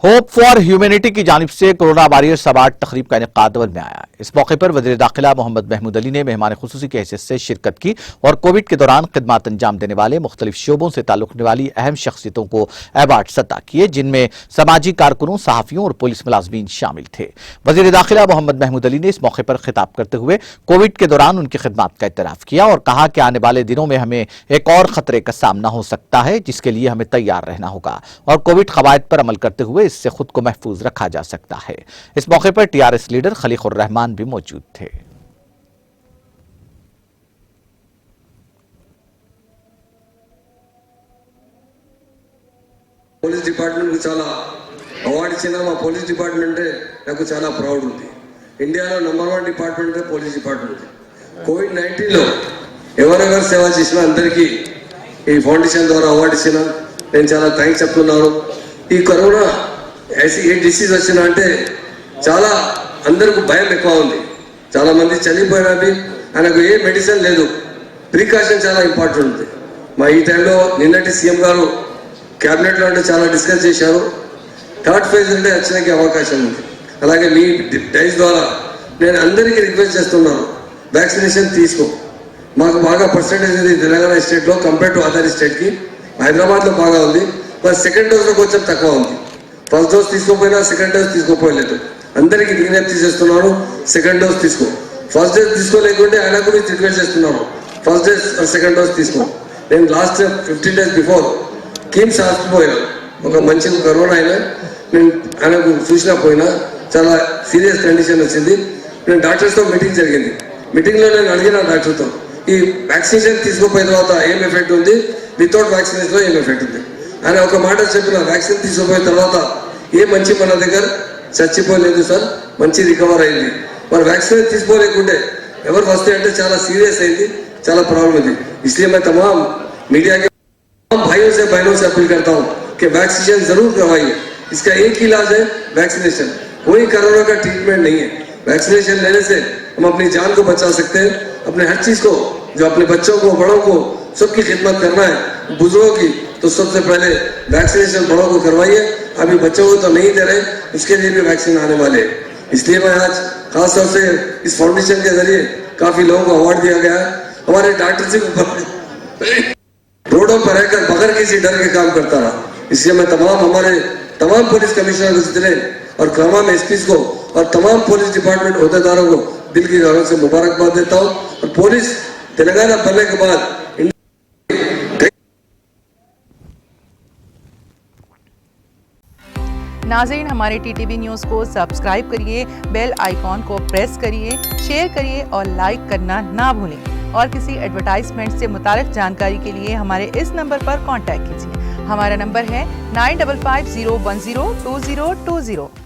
Hope for humanity की जानिब से कोरोना वॉरियर्स अवार्ड तकरीब का इनेकाद अमल में आया। इस मौके पर वज़ीर दाखिला मोहम्मद महमूद अली ने मेहमान खुसूसी की हैसियत से शिरकत की और कोविड के दौरान खिदमत अंजाम देने वाले मुख्तलिफ शोबों से ताल्लुक रखने वाली अहम शख्सियतों को अवार्ड अता किए, जिनमें समाजी कारकुनों, सहाफ़ियों और पुलिस मुलाजमीन शामिल थे। वज़ीर दाखिला मोहम्मद महमूद अली ने इस मौके पर खिताब करते हुए कोविड के दौरान उनकी खिदमत का इतराफ़ किया और कहा कि आने वाले दिनों में हमें एक और खतरे का सामना हो सकता है, जिसके लिए हमें तैयार रहना होगा और कोविड कवायद पर अमल करते हुए इससे खुद को महफूज रखा जा सकता है। इस मौके पर टीआरएस लीडर खलीकुर रहमान भी मौजूद थे। పోలీస్ డిపార్ట్మెంట్ కు చాలా అవార్డు ఇచ్చిన మా పోలీస్ డిపార్ట్మెంట్ అంటే నాకు చాలా ప్రౌడ్ ఉంది. ఇండియాలో number 1 department police department. COVID-19 లో ఎవరెవరు సేవ చేసిన అందరికీ ఈ ఫౌండేషన్ ద్వారా అవార్డు ఇచ్చిన నేను చాలా థాంక్స్ చెప్తున్నాను. ఈ కరోనా ఏ డిసీజ్ వచ్చినా అంటే చాలా అందరికి భయం ఎక్కువ ఉంది. చాలా మంది చనిపోయినవి ఆయనకు ఏ మెడిసిన్ లేదు. ప్రికాషన్ చాలా ఇంపార్టెంట్ ఉంది. మా ఈ టైంలో నిన్నటి సీఎం గారు कैबिनेट లో అంటే చాలా డిస్కస్ చేశారు. థర్డ్ ఫేజ్ అంటే వచ్చేకి అవకాశం ఉంది. అలాగే మీ డైస్ ద్వారా నేను అందరికీ రిక్వెస్ట్ చేస్తున్నాను, వ్యాక్సినేషన్ తీసుకో. మాకు బాగా పర్సెంటేజ్ ఉంది తెలంగాణ స్టేట్ లో కంపేర్ టు అదర్ స్టేట్ కి. హైదరాబాద్ లో బాగా ఉంది, బట్ సెకండ్ డోస్ లో కొంచెం తక్కువ ఉంది. ఫస్ట్ డోస్ తీసుకోపోయినా సెకండ్ డోస్ తీసుకోపోలేదు. అందరికీ విజ్ఞప్తి చేస్తున్నాను, సెకండ్ డోస్ తీసుకో. ఫస్ట్ డోస్ తీసుకోలేకుంటే ఆయన కూడా రిక్వెస్ట్ చేస్తున్నాను, ఫస్ట్ డోస్ సెకండ్ డోస్ తీసుకో. నేను last 15 days before KIMS hospital ఒక మంచి కరోనా అయినా నేను ఆయనకు చూసినా పోయినా చాలా సీరియస్ కండిషన్ వచ్చింది. నేను డాక్టర్స్తో మీటింగ్ జరిగింది. మీటింగ్లో నేను అడిగిన డాక్టర్తో ఈ వ్యాక్సినేషన్ తీసుకోపోయిన తర్వాత ఏం ఎఫెక్ట్ ఉంది, వితౌట్ వ్యాక్సినేషన్లో ఏం ఎఫెక్ట్ ఉంది. ఆయన ఒక మాట చెప్పిన, వ్యాక్సిన్ తీసుకోపోయిన తర్వాత ఏ మంచి మన దగ్గర చచ్చిపోలేదు సార్, మంచి రికవర్ అయింది. మరి వ్యాక్సిన్ తీసుకోలేకుంటే ఎవరు వస్తే అంటే చాలా సీరియస్ అయింది, చాలా ప్రాబ్లం ఉంది. इसलिए मैं तमाम मीडिया के भाइयों से बहनों से अपील करता हूँ कि वैक्सीनेशन जरूर करवाइए. इसका एक ही इलाज है वैक्सीनेशन. कोई कोरोना का ट्रीटमेंट नहीं है. वैक्सीनेशन लेने से हम अपनी जान को बचा सकते हैं. अपने हर चीज को, जो अपने बच्चों को, बड़ों को, सबकी खिदमत करना है, बुजुर्गों की, तो सबसे पहले वैक्सीनेशन बड़ों को करवाइए. अभी बच्चों को तो नहीं दे रहे, उसके लिए भी वैक्सीन आने वाले हैं. इसलिए मैं आज खासतौर से इस फाउंडेशन के जरिए काफी लोगों को अवार्ड दिया गया है. हमारे डॉक्टर से रोडों पर रहकर बगैर किसी डर के काम करता रहा. इसलिए मैं हमारे तमाम पुलिस कमिश्नर को जितने और तमाम एसपीज को और तमाम पुलिस डिपार्टमेंट अहदेदारों को दिल की गहराइयों से मुबारकबाद देता हूँ. और पुलिस तेलंगाना बनने के बाद नाज़रीन, हमारे टीटीवी न्यूज़ को सब्सक्राइब करिए, बेल आइकॉन को प्रेस करिए, शेयर करिए और लाइक करना ना भूलें. और किसी एडवर्टाइजमेंट से मुताल्लिक जानकारी के लिए हमारे इस नंबर पर कांटेक्ट कीजिए. हमारा नंबर है 9550102020.